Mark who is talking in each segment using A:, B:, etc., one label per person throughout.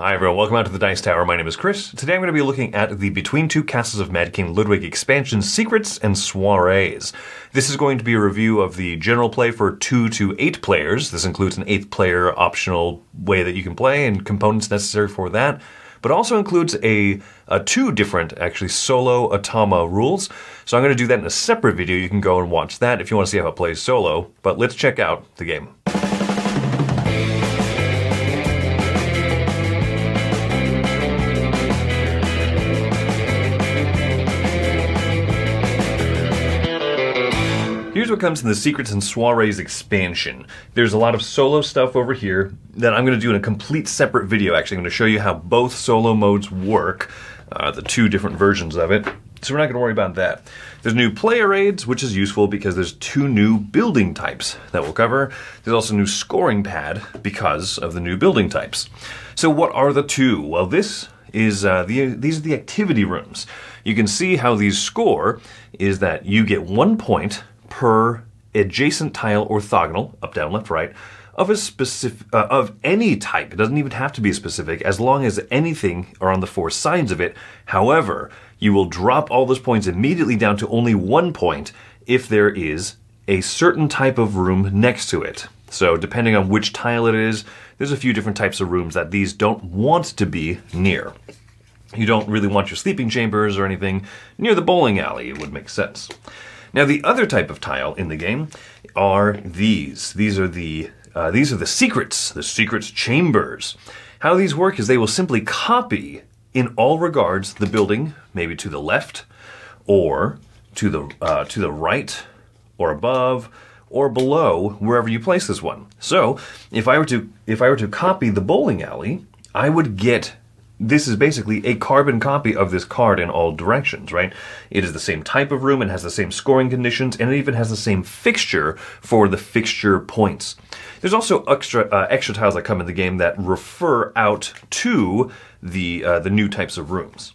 A: Hi everyone, welcome out to the Dice Tower. My name is Chris. Today I'm going to be looking at the Between Two Castles of Mad King Ludwig expansion, Secrets and Soirees. This is going to be a review of the general play for 2 to 8 players. This includes an 8th player optional way that you can play and components necessary for that, but also includes a 2 different, actually, solo Automa rules. So I'm going to do that in a separate video. You can go and watch that if you want to see how it plays solo, but let's check out the game. Here's what comes in the Secrets and Soirees expansion. There's a lot of solo stuff over here that I'm going to do in a complete separate video. Actually, I'm going to show you how both solo modes work, the 2 different versions of it. So we're not going to worry about that. There's new player aids, which is useful because there's 2 new building types that we'll cover. There's also a new scoring pad because of the new building types. So what are the 2? Well, this is these are the activity rooms. You can see how these score is that you get 1 point per adjacent tile orthogonal, up, down, left, right, of a specific of any type. It doesn't even have to be specific, as long as anything are on the 4 sides of it. However, you will drop all those points immediately down to only 1 point if there is a certain type of room next to it. So depending on which tile it is, there's a few different types of rooms that these don't want to be near. You don't really want your sleeping chambers or anything near the bowling alley. It would make sense. Now, the other type of tile in the game are these. These are the secrets chambers. How these work is they will simply copy, in all regards, the building, maybe to the left, or to the right, or above, or below, wherever you place this one. So, if I were to copy the bowling alley, I would get. This is basically a carbon copy of this card in all directions, right? It is the same type of room, it has the same scoring conditions, and it even has the same fixture for the fixture points. There's also extra tiles that come in the game that refer out to the new types of rooms.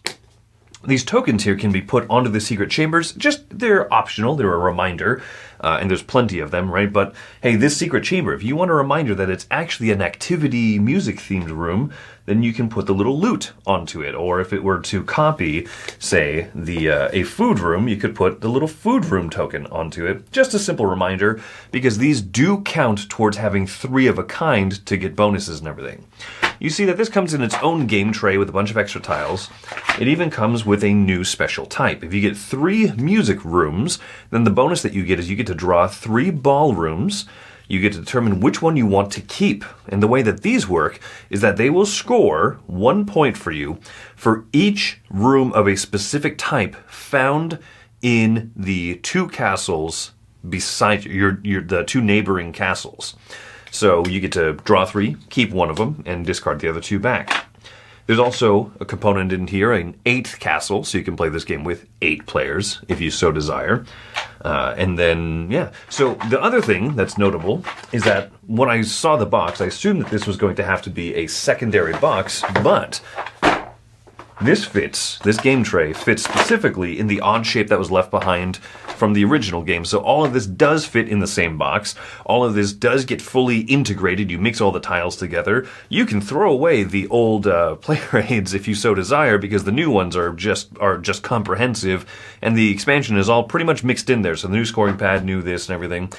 A: These tokens here can be put onto the secret chambers. They're optional, they're a reminder, and there's plenty of them, right? But hey, this secret chamber, if you want a reminder that it's actually an activity music-themed room, then you can put the little lute onto it. Or if it were to copy, say, a food room, you could put the little food room token onto it. Just a simple reminder, because these do count towards having 3 of a kind to get bonuses and everything. You see that this comes in its own game tray with a bunch of extra tiles. It even comes with a new special type. If you get 3 music rooms, then the bonus that you get is you get to draw 3 ballrooms. You get to determine which one you want to keep. And the way that these work is that they will score 1 point for you for each room of a specific type found in the 2 castles beside the 2 neighboring castles. So you get to draw 3, keep 1 of them, and discard the other 2 back. There's also a component in here, an 8th castle, so you can play this game with 8 players, if you so desire. And then, yeah. So the other thing that's notable is that when I saw the box, I assumed that this was going to have to be a secondary box, but this game tray fits specifically in the odd shape that was left behind from the original game. So all of this does fit in the same box. All of this does get fully integrated. You mix all the tiles together. You can throw away the old player aids if you so desire, because the new ones are just comprehensive, and the expansion is all pretty much mixed in there. So the new scoring pad, new this and everything.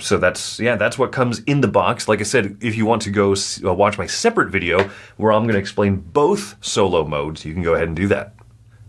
A: So that's what comes in the box. Like I said, if you want to go watch my separate video where I'm going to explain both solo modes, you can go ahead and do that.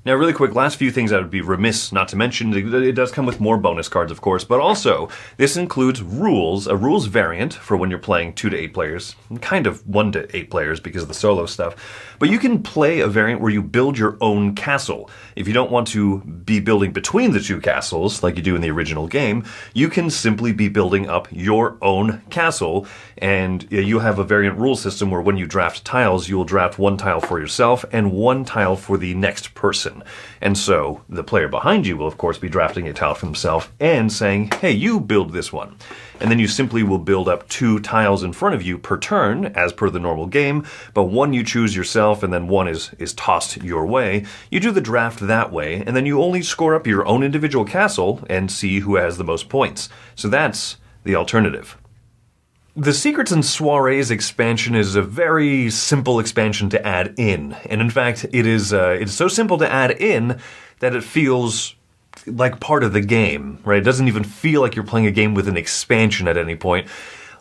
A: Now, really quick, last few things I would be remiss not to mention. It does come with more bonus cards, of course, but also this includes rules, a rules variant for when you're playing 2 to 8 players, kind of 1 to 8 players because of the solo stuff. But you can play a variant where you build your own castle. If you don't want to be building between the 2 castles like you do in the original game, you can simply be building up your own castle, and you have a variant rule system where when you draft tiles, you will draft 1 tile for yourself and 1 tile for the next person. And so the player behind you will, of course, be drafting a tile for himself and saying, hey, you build this one. And then you simply will build up 2 tiles in front of you per turn, as per the normal game, but 1 you choose yourself and then 1 is tossed your way. You do the draft that way, and then you only score up your own individual castle and see who has the most points. So that's the alternative. The Secrets and Soirees expansion is a very simple expansion to add in. And in fact, it's so simple to add in that it feels like part of the game, right? It doesn't even feel like you're playing a game with an expansion at any point.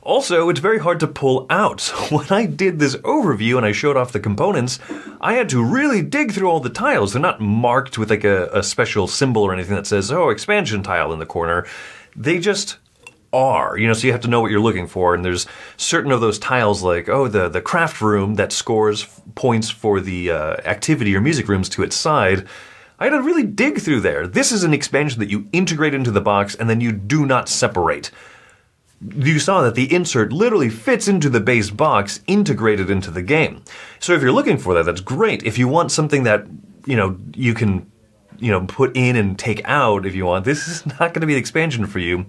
A: Also, it's very hard to pull out. So when I did this overview and I showed off the components, I had to really dig through all the tiles. They're not marked with like a special symbol or anything that says, oh, expansion tile in the corner. They just are, so you have to know what you're looking for. And there's certain of those tiles like, oh, the craft room that scores points for the activity or music rooms to its side. I had to really dig through there. This is an expansion that you integrate into the box and then you do not separate. You saw that the insert literally fits into the base box, integrated into the game. So if you're looking for that, that's great. If you want something that, you can, put in and take out if you want, this is not going to be the expansion for you.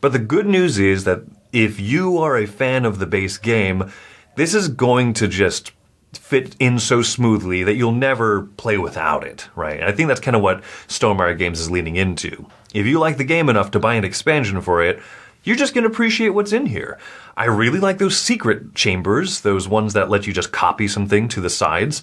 A: But the good news is that if you are a fan of the base game, this is going to just fit in so smoothly that you'll never play without it, right? And I think that's kind of what Stonemaier Games is leaning into. If you like the game enough to buy an expansion for it, you're just going to appreciate what's in here. I really like those secret chambers, those ones that let you just copy something to the sides.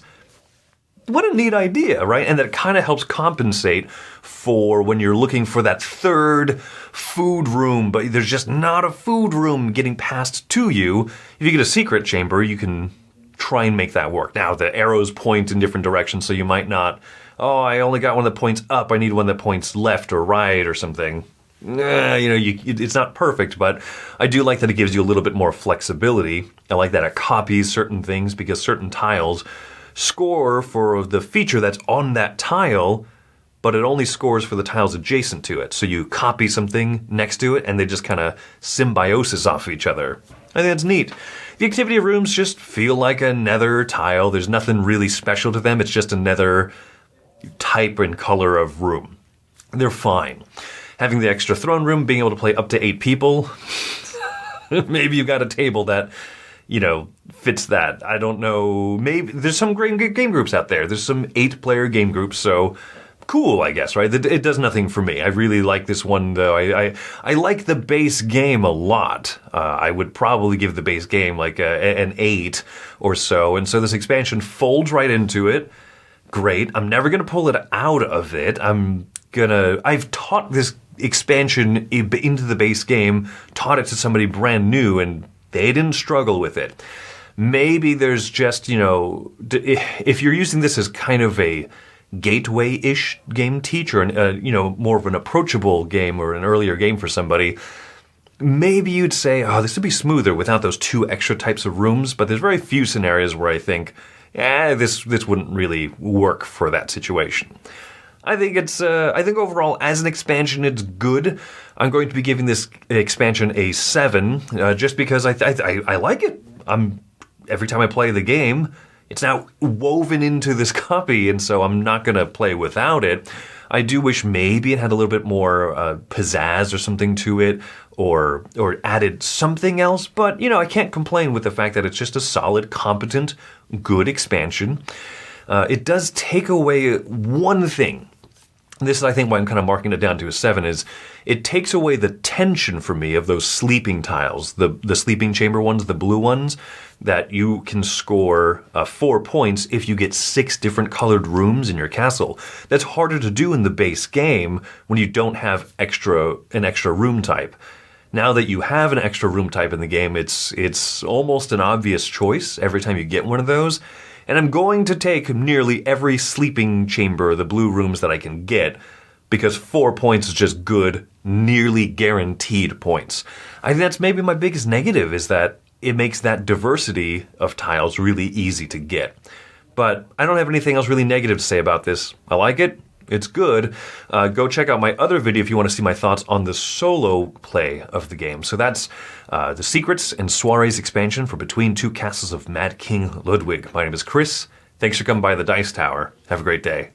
A: What a neat idea, right? And that kind of helps compensate for when you're looking for that third food room, but there's just not a food room getting passed to you. If you get a secret chamber, you can try and make that work. Now, the arrows point in different directions, so you might not, oh, I only got one that points up, I need one that points left or right or something. It's not perfect, but I do like that it gives you a little bit more flexibility. I like that it copies certain things because certain tiles score for the feature that's on that tile, but it only scores for the tiles adjacent to it. So you copy something next to it and they just kind of symbiosis off of each other. I think that's neat. The activity rooms just feel like a nether tile. There's nothing really special to them. It's just another type and color of room. They're fine. Having the extra throne room, being able to play up to 8 people, maybe you've got a table that fits that. I don't know. Maybe there's some great game groups out there. There's some 8-player game groups, so cool, I guess, right? It does nothing for me. I really like this one, though. I like the base game a lot. I would probably give the base game like an 8 or so, and so this expansion folds right into it. Great. I'm never going to pull it out of it. I've taught this expansion into the base game, taught it to somebody brand new, and they didn't struggle with it. Maybe there's just, if you're using this as kind of a gateway-ish game teacher, more of an approachable game or an earlier game for somebody, maybe you'd say, oh, this would be smoother without those 2 extra types of rooms, but there's very few scenarios where I think, this wouldn't really work for that situation. I think I think overall, as an expansion, it's good. I'm going to be giving this expansion a 7, just because I like it. Every time I play the game, it's now woven into this copy, and so I'm not going to play without it. I do wish maybe it had a little bit more pizzazz or something to it, or added something else, but, I can't complain with the fact that it's just a solid, competent, good expansion. It does take away one thing. This is, I think, why I'm kind of marking it down to a 7, is it takes away the tension for me of those sleeping tiles, the sleeping chamber ones, the blue ones, that you can score 4 points if you get 6 different colored rooms in your castle. That's harder to do in the base game when you don't have an extra room type. Now that you have an extra room type in the game, it's almost an obvious choice every time you get one of those. And I'm going to take nearly every sleeping chamber, the blue rooms that I can get, because 4 points is just good, nearly guaranteed points. I think that's maybe my biggest negative, is that it makes that diversity of tiles really easy to get. But I don't have anything else really negative to say about this. I like it. It's good. Go check out my other video if you want to see my thoughts on the solo play of the game. So that's the Secrets and Soirees expansion for Between Two Castles of Mad King Ludwig. My name is Chris. Thanks for coming by the Dice Tower. Have a great day.